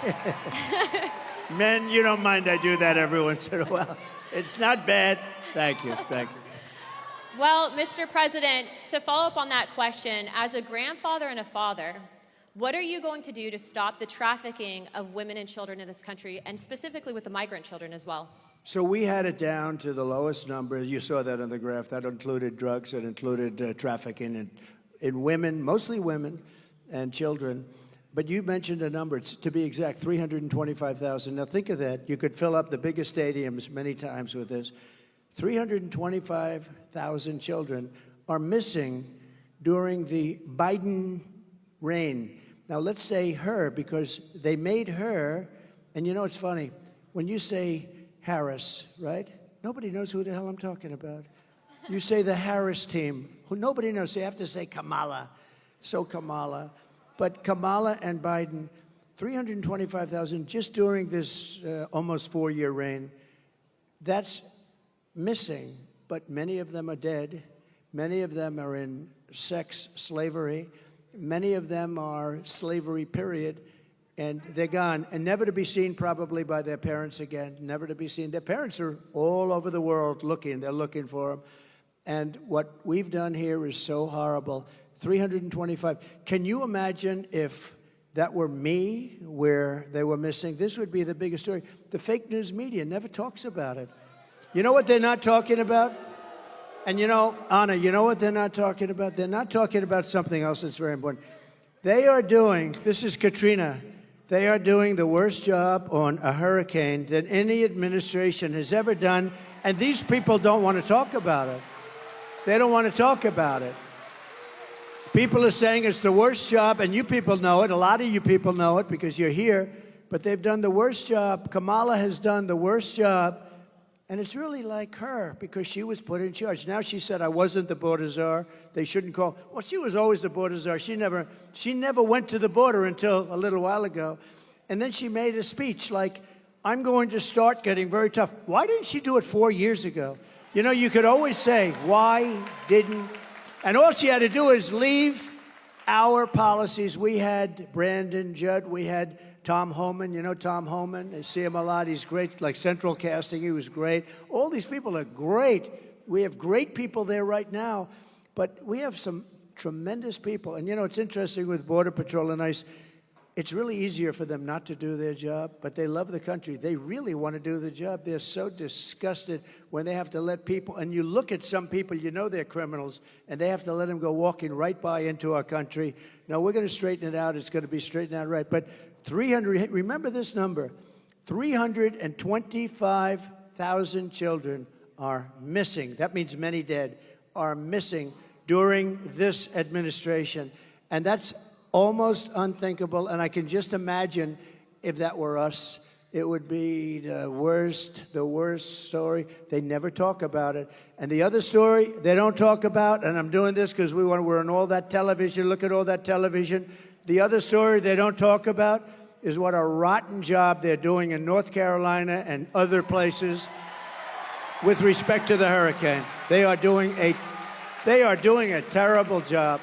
Speaker 1: sense? Men, you don't mind I do that every once in a while. It's not bad. Thank you. Thank you.
Speaker 2: Well, Mr. President, to follow up on that question, as a grandfather and a father, what are you going to do to stop the trafficking of women and children in this country, and specifically with the migrant children as well?
Speaker 1: So we had it down to the lowest number. You saw that on the graph. That included drugs. It included trafficking in women, mostly women and children. But you mentioned a number. It's, to be exact, 325,000. Now think of that. You could fill up the biggest stadiums many times with this. 325,000 children are missing during the Biden reign. Now let's say her, because they made her, and you know it's funny, when you say Harris, right? Nobody knows who the hell I'm talking about. You say the Harris team, who nobody knows, so you have to say Kamala. So Kamala. But Kamala and Biden, 325,000 just during this almost 4-year reign. That's missing, but many of them are dead. Many of them are in sex slavery. Many of them are slavery, period, and they're gone, and never to be seen probably by their parents again, never to be seen. Their parents are all over the world looking. They're looking for them. And what we've done here is so horrible. 325. Can you imagine if that were me, where they were missing? This would be the biggest story. The fake news media never talks about it. You know what they're not talking about? And you know, Anna, you know what they're not talking about? They're not talking about something else that's very important. They are doing, this is Katrina, they are doing the worst job on a hurricane that any administration has ever done, and these people don't want to talk about it. They don't want to talk about it. People are saying it's the worst job, and you people know it. A lot of you people know it because you're here, but they've done the worst job. Kamala has done the worst job, and it's really like her because she was put in charge. Now she said, I wasn't the border czar. They shouldn't call. Well, she was always the border czar. She never went to the border until a little while ago. And then she made a speech like, I'm going to start getting very tough. Why didn't she do it 4 years ago? You know, you could always say, why didn't? And all she had to do is leave our policies. We had Brandon Judd. We had Tom Homan. You know Tom Homan? I see him a lot. He's great, like Central Casting. He was great. All these people are great. We have great people there right now. But we have some tremendous people. And, you know, it's interesting with Border Patrol and ICE. It's really easier for them not to do their job, but they love the country. They really want to do the job. They're so disgusted when they have to let people, and you look at some people, you know they're criminals, and they have to let them go walking right by into our country. Now, we're going to straighten it out. It's going to be straightened out right. But 300, remember this number, 325,000 children are missing. That means many dead are missing during this administration. And that's almost unthinkable, and I can just imagine if that were us, it would be the worst story. They never talk about it. And the other story they don't talk about, and I'm doing this because we're on all that television, look at all that television. The other story they don't talk about is what a rotten job they're doing in North Carolina and other places with respect to the hurricane. They are doing a terrible job.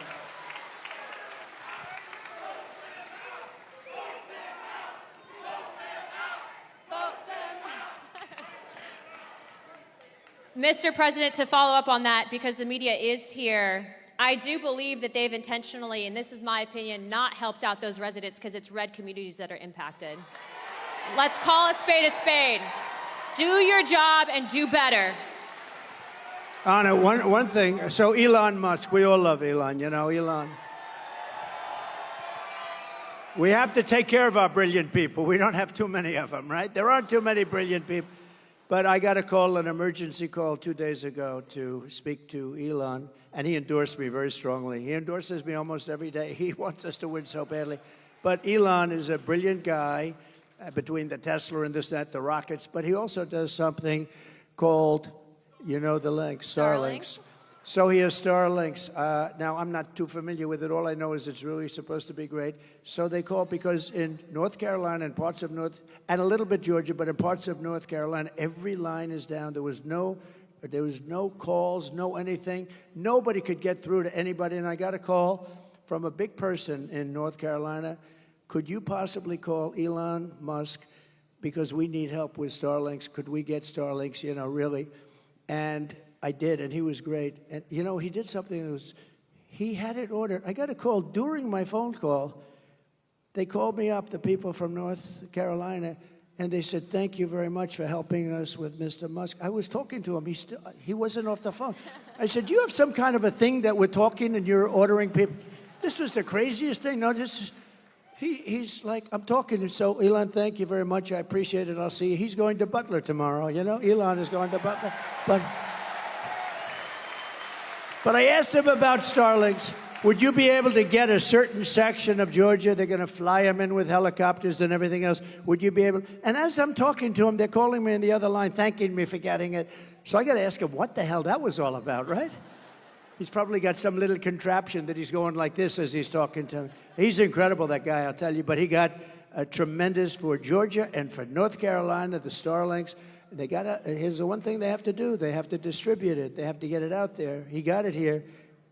Speaker 2: Mr. President, to follow up on that, because the media is here, I do believe that they've intentionally, and this is my opinion, not helped out those residents because it's red communities that are impacted. Let's call a spade a spade. Do your job and do better.
Speaker 1: Anna, one thing. So Elon Musk, we all love Elon, you know, Elon. We have to take care of our brilliant people. We don't have too many of them, right? There aren't too many brilliant people. But I got a call, an emergency call 2 days ago to speak to Elon, and he endorsed me very strongly. He endorses me almost every day. He wants us to win so badly. But Elon is a brilliant guy between the Tesla and this, that, the rockets. But he also does something called, you know the link, Starlinks. So he has Starlinks. Now, I'm not too familiar with it. All I know is it's really supposed to be great. So they call because in North Carolina and parts of North, and a little bit Georgia, but in parts of North Carolina, every line is down. There was no calls, no anything. Nobody could get through to anybody. And I got a call from a big person in North Carolina. Could you possibly call Elon Musk because we need help with Starlinks? Could we get Starlinks, you know, really? And I did, and he was great. And, you know, he did something that was, he had it ordered. I got a call during my phone call. They called me up, the people from North Carolina, and they said, thank you very much for helping us with Mr. Musk. I was talking to him. He wasn't off the phone. I said, do you have some kind of a thing that we're talking and you're ordering people? This was the craziest thing. No, this is, he's like, I'm talking to, so Elon, thank you very much. I appreciate it. I'll see you. He's going to Butler tomorrow, you know? Elon is going to Butler. But I asked him about Starlinks. Would you be able to get a certain section of Georgia? They're going to fly them in with helicopters and everything else. Would you be able? And as I'm talking to him, they're calling me on the other line, thanking me for getting it. So I got to ask him what the hell that was all about, right? He's probably got some little contraption that he's going like this as he's talking to me. He's incredible, that guy, I'll tell you. But he got a tremendous for Georgia and for North Carolina, the Starlinks. They got here's the one thing they have to do. They have to distribute it. They have to get it out there. He got it here,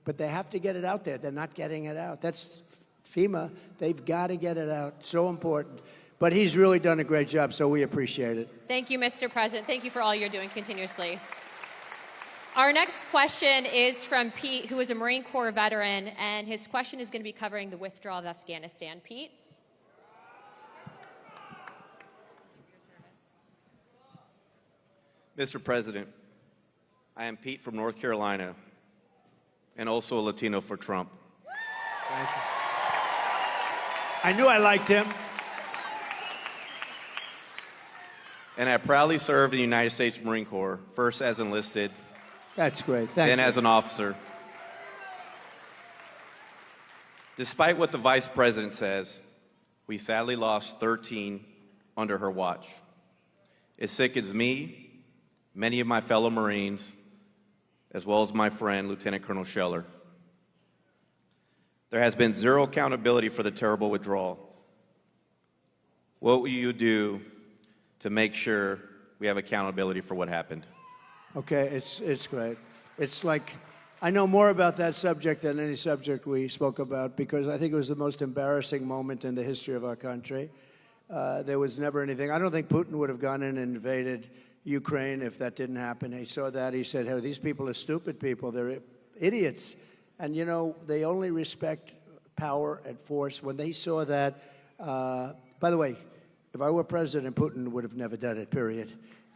Speaker 1: but they have to get it out there. They're not getting it out. That's FEMA. They've got to get it out. So important. But he's really done a great job, so we appreciate it.
Speaker 2: Thank you, Mr. President. Thank you for all you're doing continuously. Our next question is from Pete, who is a Marine Corps veteran, and his question is going to be covering the withdrawal of Afghanistan. Pete?
Speaker 8: Mr. President, I am Pete from North Carolina, and also a Latino for Trump.
Speaker 1: Thank you. I knew I liked him.
Speaker 8: And I proudly served in the United States Marine Corps, first as enlisted,
Speaker 1: That's great. Thank
Speaker 8: then
Speaker 1: you.
Speaker 8: as an officer. Despite what the Vice President says, we sadly lost 13 under her watch. It sickens me, many of my fellow Marines, as well as my friend, Lieutenant Colonel Scheller. There has been zero accountability for the terrible withdrawal. What will you do to make sure we have accountability for what happened.
Speaker 1: Okay, it's great. It's like, I know more about that subject than any subject we spoke about because I think it was the most embarrassing moment in the history of our country. There was never anything. I don't think Putin would have gone in and invaded Ukraine if that didn't happen. He saw that. He said, hey, these people are stupid people. They're idiots. And, you know, they only respect power and force. When they saw that, by the way, if I were president, Putin would have never done it, period.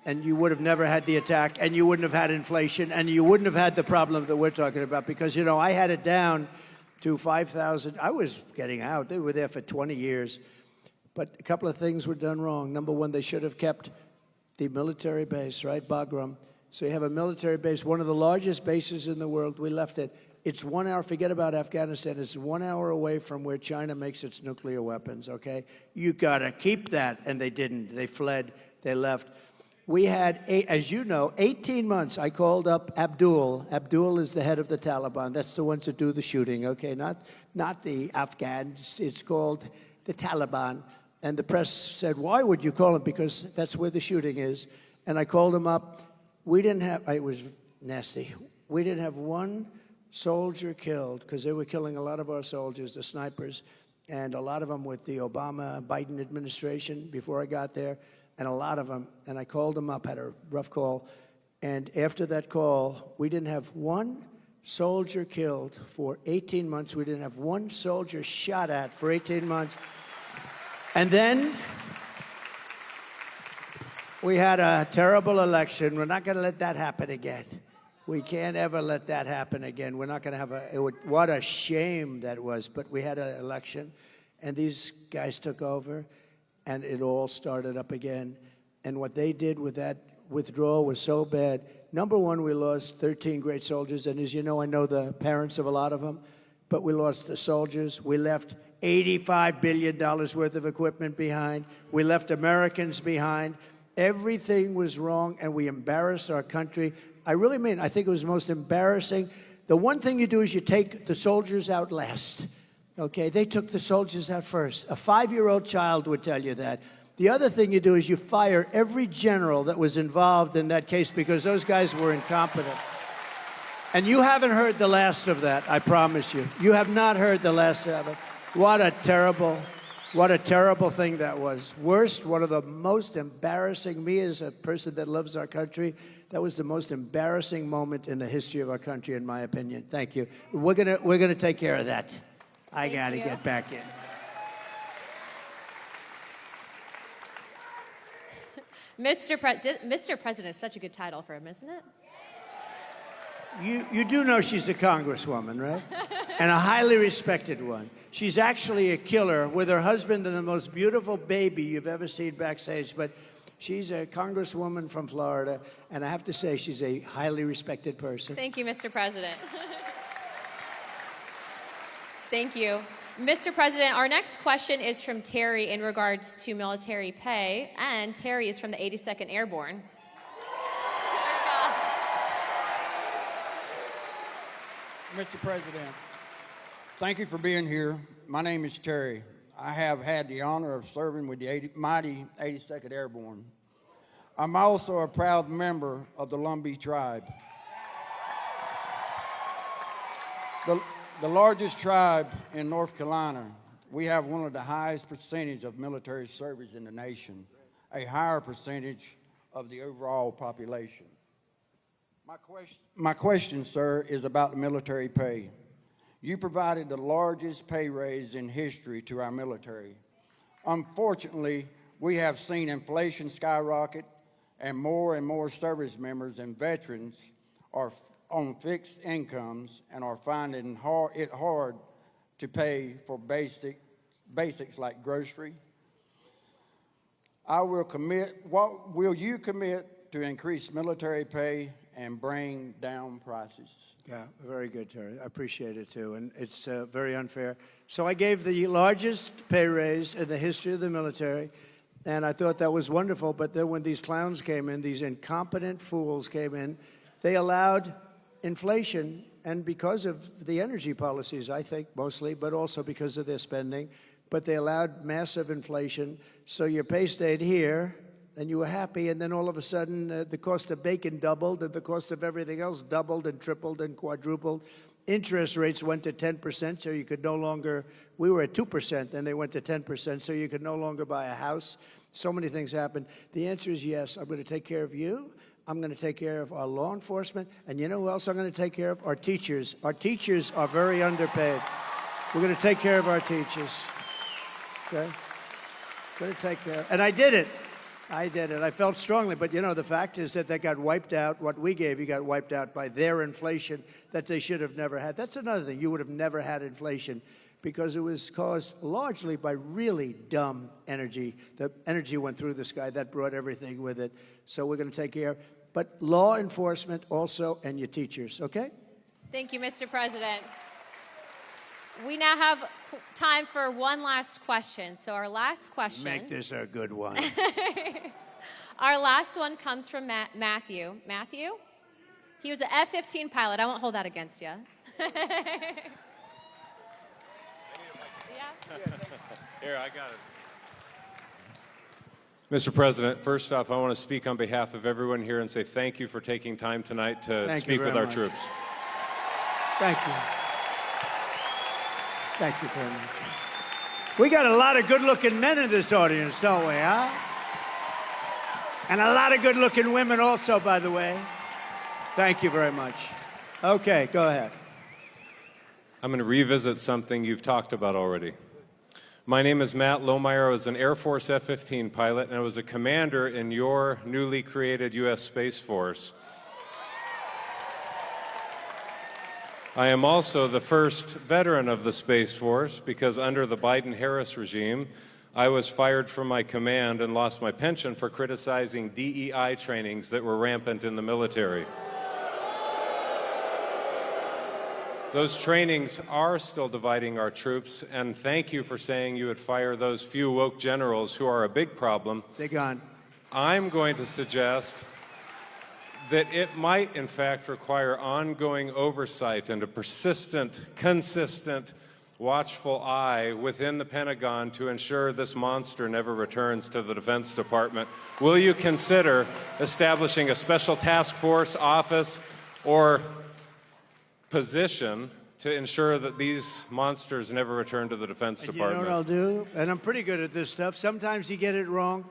Speaker 1: And you would have never had the attack, and you wouldn't have had inflation, and you wouldn't have had the problem that we're talking about. Because, you know, I had it down to 5,000. I was getting out. They were there for 20 years. But a couple of things were done wrong. Number one, they should have kept the military base, right, Bagram? So you have a military base, one of the largest bases in the world. We left it. It's 1 hour, forget about Afghanistan, it's 1 hour away from where China makes its nuclear weapons, okay? You gotta keep that, and they didn't. They fled, they left. We had, as you know, 18 months. I called up Abdul. Abdul is the head of the Taliban. That's the ones that do the shooting, okay? Not the Afghans. It's called the Taliban. And the press said, why would you call him? Because that's where the shooting is. And I called him up. We didn't have, it was nasty. We didn't have one soldier killed, because they were killing a lot of our soldiers, the snipers, and a lot of them with the Obama-Biden administration before I got there, and a lot of them. And I called them up, had a rough call. And after that call, we didn't have one soldier killed for 18 months. We didn't have one soldier shot at for 18 months. And then we had a terrible election. We're not going to let that happen again. We can't ever let that happen again. We're not going to have what a shame that was. But we had an election, and these guys took over, and it all started up again. And what they did with that withdrawal was so bad. Number one, we lost 13 great soldiers. And as you know, I know the parents of a lot of them. But we lost the soldiers. We left $85 billion worth of equipment behind. We left Americans behind. Everything was wrong, and we embarrassed our country. I really mean, I think it was most embarrassing. The one thing you do is you take the soldiers out last. Okay, they took the soldiers out first. A 5-year-old child would tell you that. The other thing you do is you fire every general that was involved in that case because those guys were incompetent. And you haven't heard the last of that, I promise you. You have not heard the last of it. What a terrible thing that was. Worst, one of the most embarrassing, me as a person that loves our country, that was the most embarrassing moment in the history of our country, in my opinion. Thank you. We're gonna take care of that. I gotta get back in.
Speaker 2: Mr. President is such a good title for him, isn't it?
Speaker 1: You do know she's a congresswoman, right? And a highly respected one. She's actually a killer with her husband and the most beautiful baby you've ever seen backstage. But she's a congresswoman from Florida, and I have to say she's a highly respected person.
Speaker 2: Thank you, Mr. President. Thank you. Mr. President, our next question is from Terry in regards to military pay, and Terry is from the 82nd Airborne.
Speaker 9: Mr. President, thank you for being here. My name is Terry. I have had the honor of serving with the mighty 82nd Airborne. I'm also a proud member of the Lumbee tribe. The largest tribe in North Carolina. We have one of the highest percentage of military service in the nation, a higher percentage of the overall population. My question, sir, is about the military pay. You provided the largest pay raise in history to our military. Unfortunately, we have seen inflation skyrocket, and more service members and veterans are on fixed incomes and are finding it hard to pay for basics like grocery. What will you commit to increase military pay and bring down prices?
Speaker 1: Yeah, very good, Terry. I appreciate it, too. And it's very unfair. So I gave the largest pay raise in the history of the military, and I thought that was wonderful. But then when these clowns came in, these incompetent fools came in, they allowed inflation, and because of the energy policies, I think, mostly, but also because of their spending, but they allowed massive inflation. So your pay stayed here, and you were happy, and then all of a sudden the cost of bacon doubled, and the cost of everything else doubled and tripled and quadrupled. Interest rates went to 10%, so you could no longer, we were at 2%, and they went to 10%, so you could no longer buy a house. So many things happened. The answer is yes. I'm going to take care of you. I'm going to take care of our law enforcement. And you know who else I'm going to take care of? Our teachers. Our teachers are very underpaid. We're going to take care of our teachers. Okay? Going to take care. And I did it. I did it. I felt strongly. But, you know, the fact is that they got wiped out. What we gave you got wiped out by their inflation that they should have never had. That's another thing. You would have never had inflation because it was caused largely by really dumb energy. The energy went through the sky. That brought everything with it. So we're going to take care. But law enforcement also and your teachers, okay?
Speaker 10: Thank you, Mr. President. We now have time for one last question. So our last question.
Speaker 1: Make this a good one.
Speaker 10: Our last one comes from Matthew. Matthew? He was an F-15 pilot. I won't hold that against you.
Speaker 11: Here, I got it. Mr. President, first off, I want to speak on behalf of everyone here and say thank you for taking time tonight to speak with our troops.
Speaker 1: Thank you. Thank you very much. We got a lot of good-looking men in this audience, don't we, huh? And a lot of good-looking women also, by the way. Thank you very much. Okay, go ahead.
Speaker 11: I'm going to revisit something you've talked about already. My name is Matt Lohmeyer. I was an Air Force F-15 pilot, and I was a commander in your newly created U.S. Space Force. I am also the first veteran of the Space Force because under the Biden-Harris regime, I was fired from my command and lost my pension for criticizing DEI trainings that were rampant in the military. Those trainings are still dividing our troops, and thank you for saying you would fire those few woke generals who are a big problem.
Speaker 1: They're gone.
Speaker 11: I'm going to suggest that it might, in fact, require ongoing oversight and a persistent, consistent, watchful eye within the Pentagon to ensure this monster never returns to the Defense Department. Will you consider establishing a special task force, office, or position to ensure that these monsters never return to the Defense Department?
Speaker 1: You know what I'll do? And I'm pretty good at this stuff. Sometimes you get it wrong.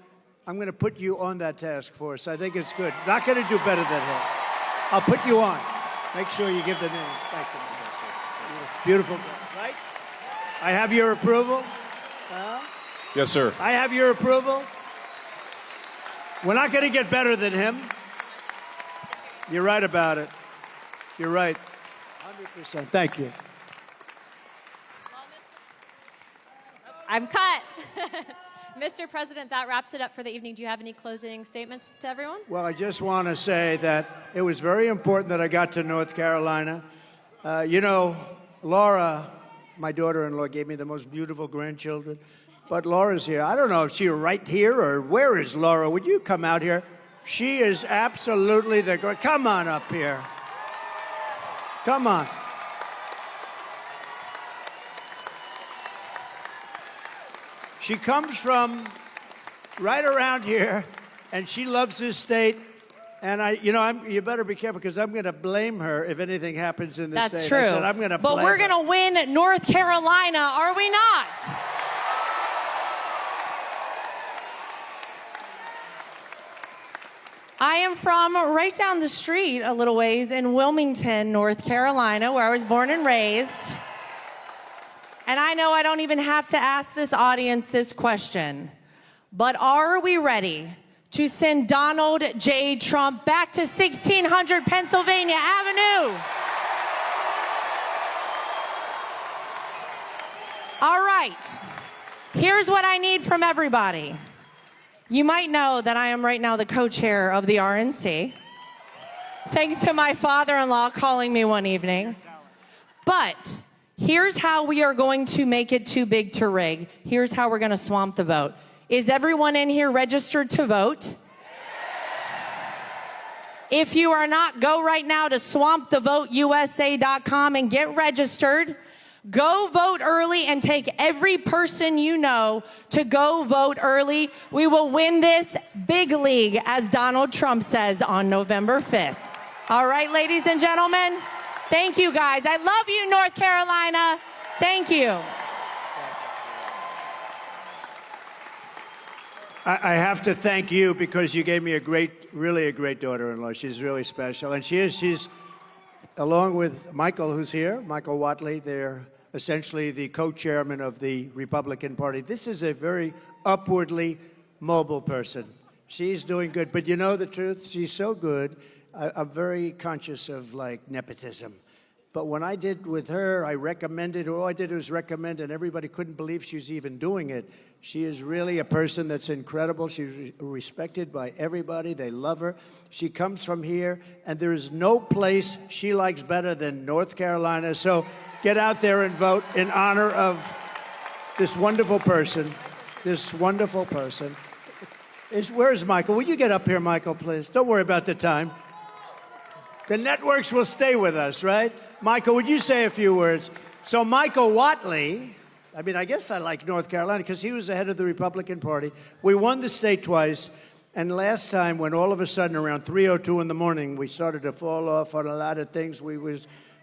Speaker 1: I'm going to put you on that task force. I think it's good. Not going to do better than him. I'll put you on. Make sure you give the name. Thank you. Beautiful. Right? I have your approval?
Speaker 11: Yes, sir.
Speaker 1: I have your approval? We're not going to get better than him. You're right about it. You're right. 100%. Thank you.
Speaker 10: I'm cut. Mr. President, that wraps it up for the evening. Do you have any closing statements to everyone?
Speaker 1: Well, I just want to say that it was very important that I got to North Carolina. You know, Laura, my daughter-in-law, gave me the most beautiful grandchildren. But Laura's here. I don't know if she's right here or where is Laura. Would you come out here? She is absolutely the girl. Come on up here. Come on. She comes from right around here, and she loves this state. And you better be careful because I'm going to blame her if anything happens in this state.
Speaker 12: That's true.
Speaker 1: I said, I'm going to blame
Speaker 12: but we're
Speaker 1: her.
Speaker 12: going to win North Carolina, are we not? I am from right down the street a little ways in Wilmington, North Carolina, where I was born and raised. And I know I don't even have to ask this audience this question, but are we ready to send Donald J. Trump back to 1600 Pennsylvania Avenue? All right, here's what I need from everybody. You might know that I am right now the co-chair of the RNC, thanks to my father-in-law calling me one evening. But here's how we are going to make it too big to rig. Here's how we're going to swamp the vote. Is everyone in here registered to vote? If you are not, go right now to swampthevoteusa.com and get registered. Go vote early and take every person you know to go vote early. We will win this big league, as Donald Trump says, on November 5th. All right, ladies and gentlemen, thank you guys. I love you, North Carolina. Thank you.
Speaker 1: I have to thank you because you gave me really a great daughter-in-law. She's really special. And she's, along with Michael, who's here, Michael Whatley, they're essentially the co-chairman of the Republican Party. This is a very upwardly mobile person. She's doing good. But you know the truth? She's so good. I'm very conscious of, like, nepotism. But when I did with her, I recommended her. All I did was recommend, and everybody couldn't believe she was even doing it. She is really a person that's incredible. She's respected by everybody. They love her. She comes from here, and there is no place she likes better than North Carolina. So get out there and vote in honor of this wonderful person, Where's Michael? Will you get up here, Michael, please? Don't worry about the time. The networks will stay with us, right? Michael, would you say a few words? So Michael Whatley, I mean, I guess I like North Carolina because he was the head of the Republican Party. We won the state twice, and last time when all of a sudden around 3:02 in the morning we started to fall off on a lot of things,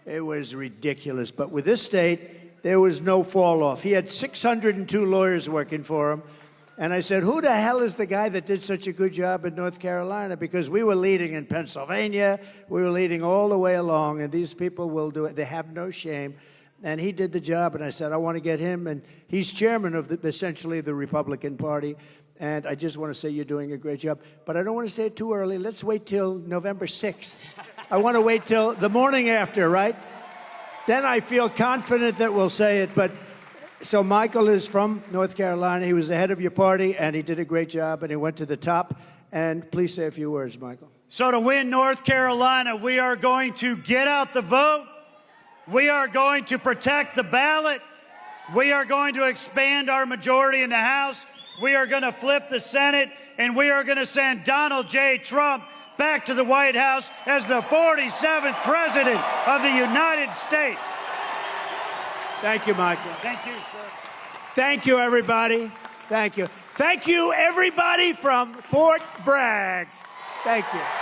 Speaker 1: it was ridiculous. But with this state, there was no fall off. He had 602 lawyers working for him. And I said, who the hell is the guy that did such a good job in North Carolina? Because we were leading in Pennsylvania. We were leading all the way along, and these people will do it. They have no shame. And he did the job, and I said, I want to get him. And he's chairman of essentially the Republican Party. And I just want to say you're doing a great job. But I don't want to say it too early. Let's wait till November 6th. I want to wait till the morning after, right? Then I feel confident that we'll say it. But so Michael is from North Carolina. He was the head of your party, and he did a great job, and he went to the top. And please say a few words, Michael.
Speaker 13: So to win North Carolina, we are going to get out the vote. We are going to protect the ballot. We are going to expand our majority in the House. We are going to flip the Senate, and we are going to send Donald J. Trump back to the White House as the 47th President of the United States.
Speaker 1: Thank you, Michael.
Speaker 13: Thank you, sir.
Speaker 1: Thank you, everybody. Thank you. Thank you, everybody from Fort Bragg. Thank you.